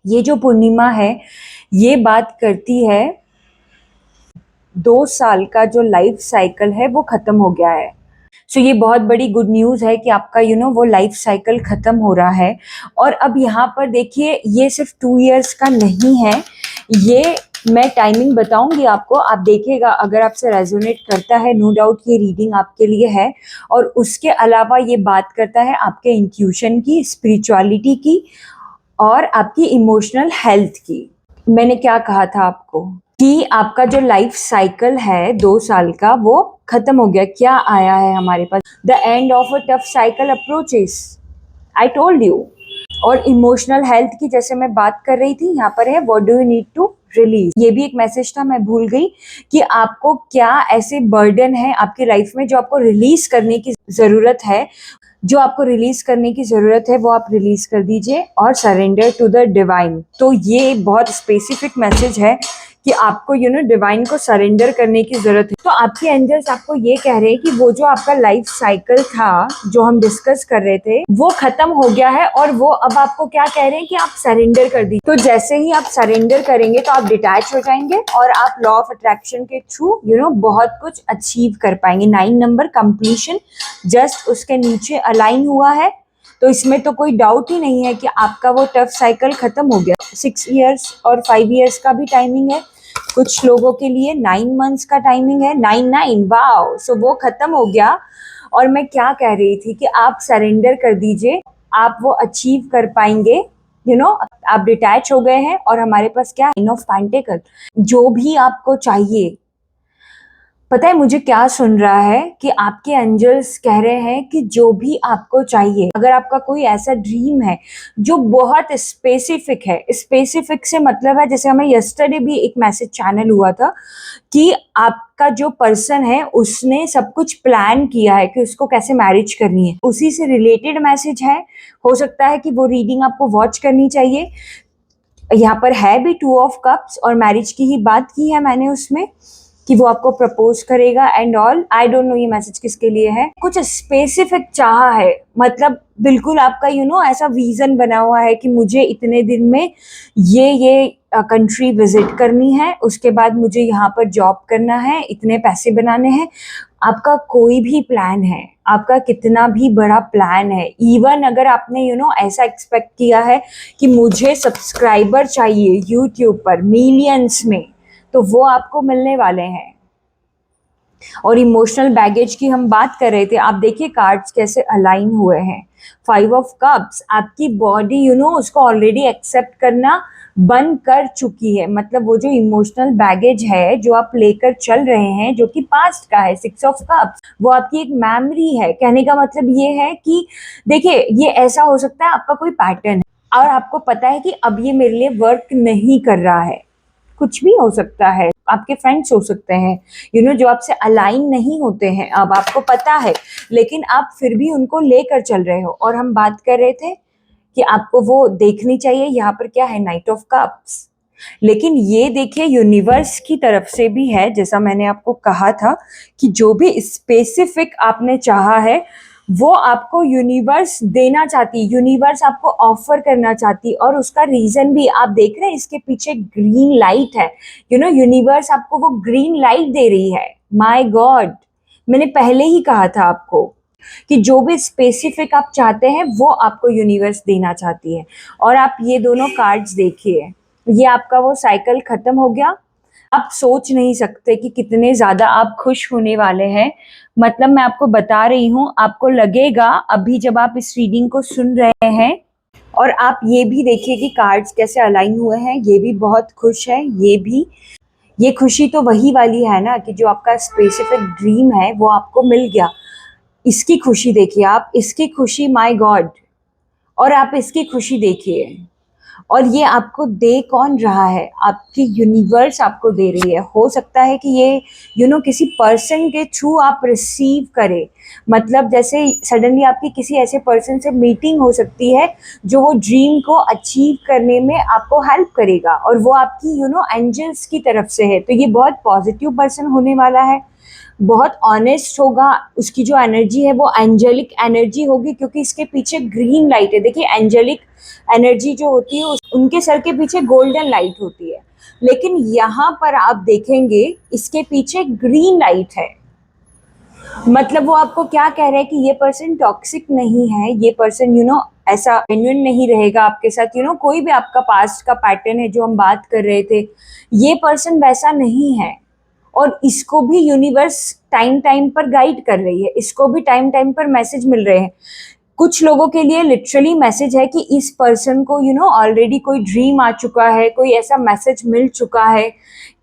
ये जो पूर्णिमा है ये बात करती है 2 साल का जो लाइफ साइकिल है वो खत्म हो गया है। सो ये बहुत बड़ी गुड न्यूज़ है कि आपका वो लाइफ साइकिल खत्म हो रहा है। और अब यहाँ पर देखिए ये सिर्फ 2 इयर्स का नहीं है, ये मैं टाइमिंग बताऊंगी आपको, आप देखिएगा अगर आपसे रेजोनेट करता है, नो डाउट ये रीडिंग आपके लिए है। और उसके अलावा ये बात करता है आपके इंट्यूशन की, स्पिरिचुअलिटी की और आपकी इमोशनल हेल्थ की। मैंने क्या कहा था आपको कि आपका जो लाइफ साइकिल है 2 साल का वो खत्म हो गया। क्या आया है हमारे पास? The end of a tough cycle approaches, I told you. और इमोशनल हेल्थ की जैसे मैं बात कर रही थी, यहाँ पर है what do you need to release. ये भी एक मैसेज था, मैं भूल गई कि आपको क्या ऐसे बर्डन है आपकी लाइफ में जो आपको रिलीज करने की जरूरत है। जो आपको रिलीज करने की जरूरत है वो आप रिलीज कर दीजिए और सरेंडर टू द डिवाइन। तो ये बहुत स्पेसिफिक मैसेज है कि आपको डिवाइन को सरेंडर करने की जरूरत है। तो आपके एंजल्स आपको ये कह रहे हैं कि वो जो आपका लाइफ साइकिल था जो हम डिस्कस कर रहे थे वो खत्म हो गया है, और वो अब आपको क्या कह रहे हैं कि आप सरेंडर कर दीजिए। तो जैसे ही आप सरेंडर करेंगे तो आप डिटैच हो जाएंगे और आप लॉ ऑफ अट्रैक्शन के थ्रू बहुत कुछ अचीव कर पाएंगे। 9 नंबर कंप्लीशन जस्ट उसके नीचे अलाइन हुआ है, तो इसमें तो कोई डाउट ही नहीं है कि आपका वो टफ साइकिल खत्म हो गया। 6 इयर्स और 5 इयर्स का भी टाइमिंग है, कुछ लोगों के लिए 9 मंथ्स का टाइमिंग है। 9 वाओ, सो वो खत्म हो गया। और मैं क्या कह रही थी कि आप सरेंडर कर दीजिए, आप वो अचीव कर पाएंगे। आप डिटैच हो गए हैं और हमारे पास क्या, नाइन ऑफ पेंटिकल। जो भी आपको चाहिए, पता है मुझे क्या सुन रहा है कि आपके एंजल्स कह रहे हैं कि जो भी आपको चाहिए, अगर आपका कोई ऐसा ड्रीम है जो बहुत स्पेसिफिक है, स्पेसिफिक से मतलब है जैसे हमें यस्टरडे भी एक मैसेज चैनल हुआ था कि आपका जो पर्सन है उसने सब कुछ प्लान किया है कि उसको कैसे मैरिज करनी है, उसी से रिलेटेड मैसेज है। हो सकता है कि वो रीडिंग आपको वॉच करनी चाहिए। यहाँ पर है भी 2 ऑफ कप्स और मैरिज की ही बात की है मैंने उसमें कि वो आपको प्रपोज करेगा and all. I don't know ये मैसेज किसके लिए है। कुछ स्पेसिफिक चाहा है, मतलब बिल्कुल आपका ऐसा विजन बना हुआ है कि मुझे इतने दिन में ये कंट्री विजिट करनी है, उसके बाद मुझे यहाँ पर जॉब करना है, इतने पैसे बनाने हैं। आपका कोई भी प्लान है, आपका कितना भी बड़ा प्लान है, इवन अगर आपने ऐसा एक्सपेक्ट किया है कि मुझे सब्सक्राइबर चाहिए यूट्यूब पर मिलियंस में, तो वो आपको मिलने वाले हैं। और इमोशनल बैगेज की हम बात कर रहे थे, आप देखिए कार्ड्स कैसे अलाइन हुए हैं। 5 ऑफ कप्स, आपकी बॉडी उसको ऑलरेडी एक्सेप्ट करना बंद कर चुकी है। मतलब वो जो इमोशनल बैगेज है जो आप लेकर चल रहे हैं जो कि पास्ट का है, 6 ऑफ कप्स, वो आपकी एक मेमोरी है। कहने का मतलब ये है कि देखिए ये ऐसा हो सकता है आपका कोई पैटर्न है और आपको पता है कि अब ये मेरे लिए वर्क नहीं कर रहा है। कुछ भी हो सकता है, आपके फ्रेंड्स हो सकते हैं जो आपसे अलाइन नहीं होते हैं, अब आपको पता है, लेकिन आप फिर भी उनको लेकर चल रहे हो। और हम बात कर रहे थे कि आपको वो देखनी चाहिए। यहाँ पर क्या है, नाइट ऑफ कप्स। लेकिन ये देखिए यूनिवर्स की तरफ से भी है, जैसा मैंने आपको कहा था कि जो भी स्पेसिफिक आपने चाहा है वो आपको यूनिवर्स देना चाहती, यूनिवर्स आपको ऑफर करना चाहती। और उसका रीजन भी आप देख रहे हैं, इसके पीछे ग्रीन लाइट है। यूनिवर्स आपको वो ग्रीन लाइट दे रही है। माय गॉड, मैंने पहले ही कहा था आपको कि जो भी स्पेसिफिक आप चाहते हैं वो आपको यूनिवर्स देना चाहती है। और आप ये दोनों कार्ड्स देखिए, ये आपका वो साइकिल खत्म हो गया। आप सोच नहीं सकते कि कितने ज्यादा आप खुश होने वाले हैं। मतलब मैं आपको बता रही हूँ, आपको लगेगा अभी जब आप इस रीडिंग को सुन रहे हैं। और आप ये भी देखिए कि कार्ड्स कैसे अलाइन हुए हैं, ये भी बहुत खुश है। ये खुशी तो वही वाली है ना कि जो आपका स्पेसिफिक ड्रीम है वो आपको मिल गया। इसकी खुशी देखिए आप, इसकी खुशी, माय गॉड। और आप इसकी खुशी देखिए, और ये आपको दे कौन रहा है, आपकी यूनिवर्स आपको दे रही है। हो सकता है कि ये किसी पर्सन के थ्रू आप रिसीव करें। मतलब जैसे सडनली आपकी किसी ऐसे पर्सन से मीटिंग हो सकती है जो वो ड्रीम को अचीव करने में आपको हेल्प करेगा, और वो आपकी एंजल्स की तरफ से है। तो ये बहुत पॉजिटिव पर्सन होने वाला है। बहुत ऑनेस्ट होगा, उसकी जो एनर्जी है वो एंजेलिक एनर्जी होगी, क्योंकि इसके पीछे ग्रीन लाइट है। देखिए एंजेलिक एनर्जी जो होती है उनके सर के पीछे गोल्डन लाइट होती है, लेकिन यहाँ पर आप देखेंगे इसके पीछे ग्रीन लाइट है। मतलब वो आपको क्या कह रहे हैं कि ये पर्सन टॉक्सिक नहीं है, ये पर्सन ऐसा जेन्युइन नहीं रहेगा आपके साथ। कोई भी आपका पास्ट का पैटर्न है जो हम बात कर रहे थे, ये पर्सन वैसा नहीं है। और इसको भी यूनिवर्स टाइम टाइम पर गाइड कर रही है, इसको भी टाइम टाइम पर मैसेज मिल रहे हैं। कुछ लोगों के लिए लिटरली मैसेज है कि इस पर्सन को ऑलरेडी कोई ड्रीम आ चुका है, कोई ऐसा मैसेज मिल चुका है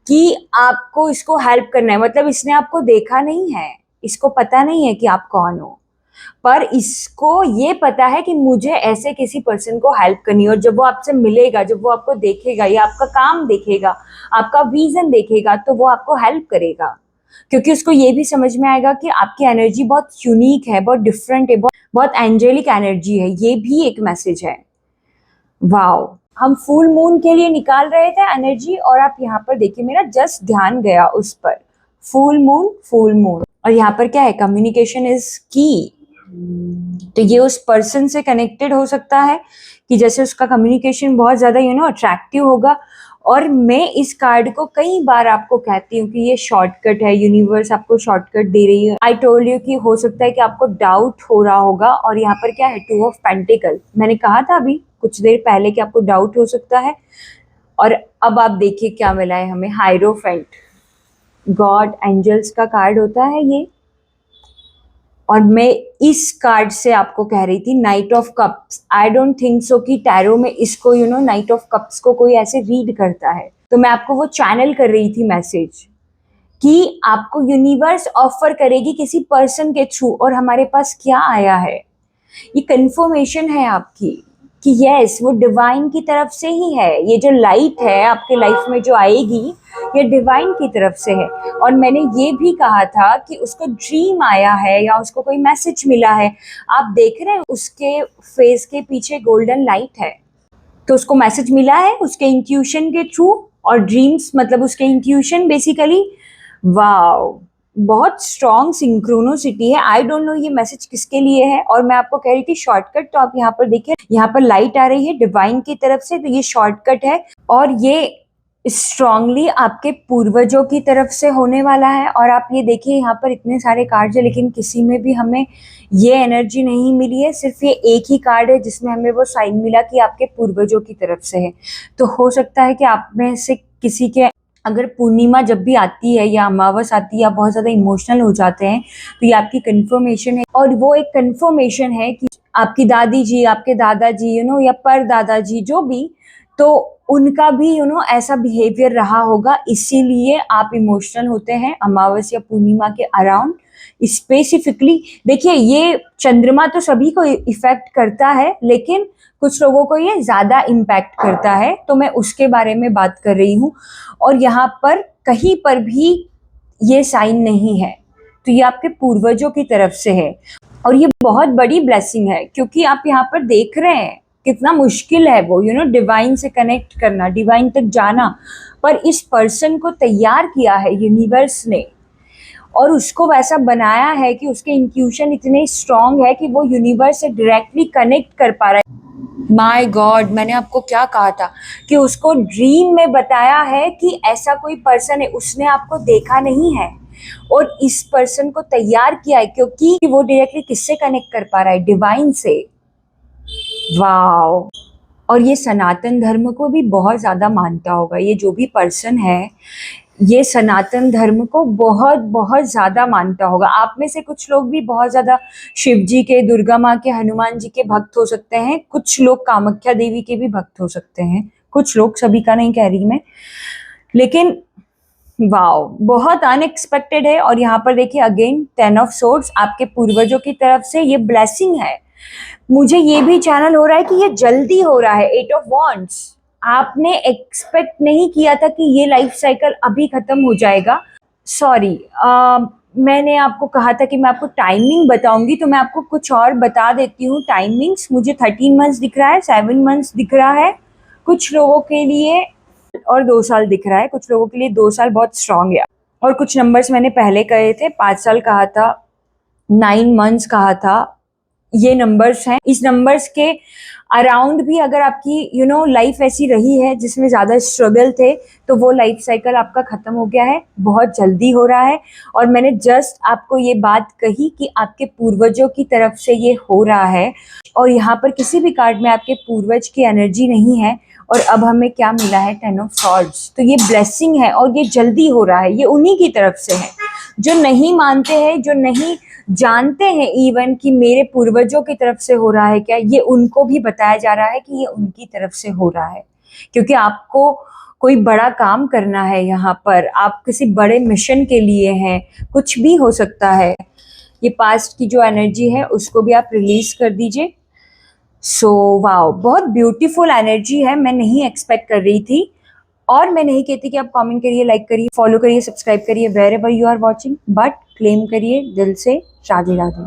कि आपको इसको हेल्प करना है। मतलब इसने आपको देखा नहीं है, इसको पता नहीं है कि आप कौन हो, पर इसको ये पता है कि मुझे ऐसे किसी पर्सन को हेल्प करनी है। और जब वो आपसे मिलेगा, जब वो आपको देखेगा या आपका काम देखेगा, आपका विजन देखेगा, तो वो आपको हेल्प करेगा, क्योंकि उसको ये भी समझ में आएगा कि आपकी एनर्जी बहुत यूनिक है, बहुत डिफरेंट है, बहुत एंजेलिक एनर्जी है। ये भी एक मैसेज है। वाओ, हम फुल मून के लिए निकाल रहे थे एनर्जी, और आप यहाँ पर देखिए मेरा जस्ट ध्यान गया उस पर, फुल मून फुल मून। और यहाँ पर क्या है, कम्युनिकेशन इज की। तो ये उस पर्सन से कनेक्टेड हो सकता है कि जैसे उसका कम्युनिकेशन बहुत ज्यादा अट्रैक्टिव होगा। और मैं इस कार्ड को कई बार आपको कहती हूँ कि ये शॉर्टकट है, यूनिवर्स आपको शॉर्टकट दे रही है। आई टोल्ड यू कि हो सकता है कि आपको डाउट हो रहा होगा। और यहाँ पर क्या है, 2 ऑफ पेंटिकल। मैंने कहा था अभी कुछ देर पहले कि आपको डाउट हो सकता है, और अब आप देखिए क्या मिला है हमें, हायरोफेंट, गॉड एंजल्स का कार्ड होता है ये। और मैं इस कार्ड से आपको कह रही थी night of cups. I don't think so कि टैरो में इसको नाइट ऑफ कप्स को कोई ऐसे रीड करता है। तो मैं आपको वो चैनल कर रही थी मैसेज कि आपको यूनिवर्स ऑफर करेगी किसी पर्सन के थ्रू। और हमारे पास क्या आया है, ये कंफर्मेशन है आपकी कि यस, वो डिवाइन की तरफ से ही है। ये जो लाइट है आपके लाइफ में जो आएगी, ये डिवाइन की तरफ से है। और मैंने ये भी कहा था कि उसको ड्रीम आया है या उसको कोई मैसेज मिला है। आप देख रहे हैं उसके फेस के पीछे गोल्डन लाइट है, तो उसको मैसेज मिला है उसके इंट्यूशन के थ्रू। और ड्रीम्स मतलब उसके इंट्यूशन बेसिकली। वाओ, बहुत स्ट्रॉन्ग सिंक्रोनोसिटी है। आई डोंट नो ये मैसेज किसके लिए है। और मैं आपको कह रही थी शॉर्टकट, तो आप यहाँ पर देखिए, यहाँ पर लाइट आ रही है डिवाइन की तरफ से, तो ये शॉर्टकट है। और ये स्ट्रांगली आपके पूर्वजों की तरफ से होने वाला है। और आप ये देखिए यहाँ पर इतने सारे कार्ड है, लेकिन किसी में भी हमें ये एनर्जी नहीं मिली है। सिर्फ ये एक ही कार्ड है जिसमें हमें वो साइन मिला कि आपके पूर्वजों की तरफ से है। तो हो सकता है कि आप में से किसी के, अगर पूर्णिमा जब भी आती है या अमावस आती है, आप बहुत ज़्यादा इमोशनल हो जाते हैं, तो ये आपकी कंफर्मेशन है। और वो एक कंफर्मेशन है कि आपकी दादी जी, आपके दादाजी या पर दादाजी जो भी, तो उनका भी ऐसा बिहेवियर रहा होगा, इसीलिए आप इमोशनल होते हैं अमावस या पूर्णिमा के अराउंड स्पेसिफिकली। देखिए ये चंद्रमा तो सभी को इफेक्ट करता है, लेकिन कुछ लोगों को ये ज़्यादा इम्पैक्ट करता है, तो मैं उसके बारे में बात कर रही हूँ। और यहाँ पर कहीं पर भी ये साइन नहीं है, तो ये आपके पूर्वजों की तरफ से है। और ये बहुत बड़ी ब्लेसिंग है, क्योंकि आप यहाँ पर देख रहे हैं कितना मुश्किल है वो डिवाइन से कनेक्ट करना, डिवाइन तक जाना। पर इस पर्सन को तैयार किया है यूनिवर्स ने, और उसको वैसा बनाया है कि उसके इंट्यूशन इतने स्ट्रांग है कि वो यूनिवर्स से डायरेक्टली कनेक्ट कर पा रहा है। माय गॉड, मैंने आपको क्या कहा था कि उसको ड्रीम में बताया है कि ऐसा कोई पर्सन है, उसने आपको देखा नहीं है और इस पर्सन को तैयार किया है, क्योंकि वो डायरेक्टली किससे कनेक्ट कर पा रहा है, डिवाइन से। वाओ, और ये सनातन धर्म को भी बहुत ज़्यादा मानता होगा। ये जो भी पर्सन है, ये सनातन धर्म को बहुत बहुत ज़्यादा मानता होगा। आप में से कुछ लोग भी बहुत ज़्यादा शिव जी के, दुर्गा माँ के, हनुमान जी के भक्त हो सकते हैं। कुछ लोग कामाख्या देवी के भी भक्त हो सकते हैं, कुछ लोग, सभी का नहीं कह रही मैं। लेकिन वाओ, बहुत अनएक्सपेक्टेड है। और यहाँ पर देखिए अगेन 10 ऑफ सोर्ड्स, आपके पूर्वजों की तरफ से ये ब्लेसिंग है। मुझे ये भी चैनल हो रहा है कि ये जल्दी हो रहा है। 8 ऑफ वॉन्ड्स, आपने एक्सपेक्ट नहीं किया था कि ये लाइफ साइकिल अभी खत्म हो जाएगा। सॉरी, मैंने आपको कहा था कि मैं आपको टाइमिंग बताऊंगी, तो मैं आपको कुछ और बता देती हूँ टाइमिंग्स। मुझे 13 मंथ्स दिख रहा है, 7 मंथ्स दिख रहा है कुछ लोगों के लिए, और 2 साल दिख रहा है कुछ लोगों के लिए। 2 साल बहुत स्ट्रांग है। और कुछ नंबर्स मैंने पहले कहे थे, 5 साल कहा था, 9 मंथ्स कहा था, ये नंबर्स हैं। इस नंबर्स के अराउंड भी अगर आपकी लाइफ ऐसी रही है जिसमें ज़्यादा स्ट्रगल थे, तो वो लाइफ साइकिल आपका ख़त्म हो गया है, बहुत जल्दी हो रहा है। और मैंने जस्ट आपको ये बात कही कि आपके पूर्वजों की तरफ से ये हो रहा है, और यहाँ पर किसी भी कार्ड में आपके पूर्वज की एनर्जी नहीं है। और अब हमें क्या मिला है, 10 ऑफ सॉर्ड्स। तो ये ब्लेसिंग है और ये जल्दी हो रहा है, ये उन्हीं की तरफ से है। जो नहीं मानते हैं, जो नहीं जानते हैं इवन कि मेरे पूर्वजों की तरफ से हो रहा है क्या, ये उनको भी बताया जा रहा है कि ये उनकी तरफ से हो रहा है। क्योंकि आपको कोई बड़ा काम करना है, यहाँ पर आप किसी बड़े मिशन के लिए हैं, कुछ भी हो सकता है। ये पास्ट की जो एनर्जी है उसको भी आप रिलीज कर दीजिए। सो वाओ, बहुत ब्यूटीफुल एनर्जी है, मैं नहीं एक्सपेक्ट कर रही थी। और मैं नहीं कहती कि आप कमेंट करिए, लाइक करिए, फॉलो करिए, सब्सक्राइब करिए wherever you are watching, but claim करिए दिल से, राधे राधे।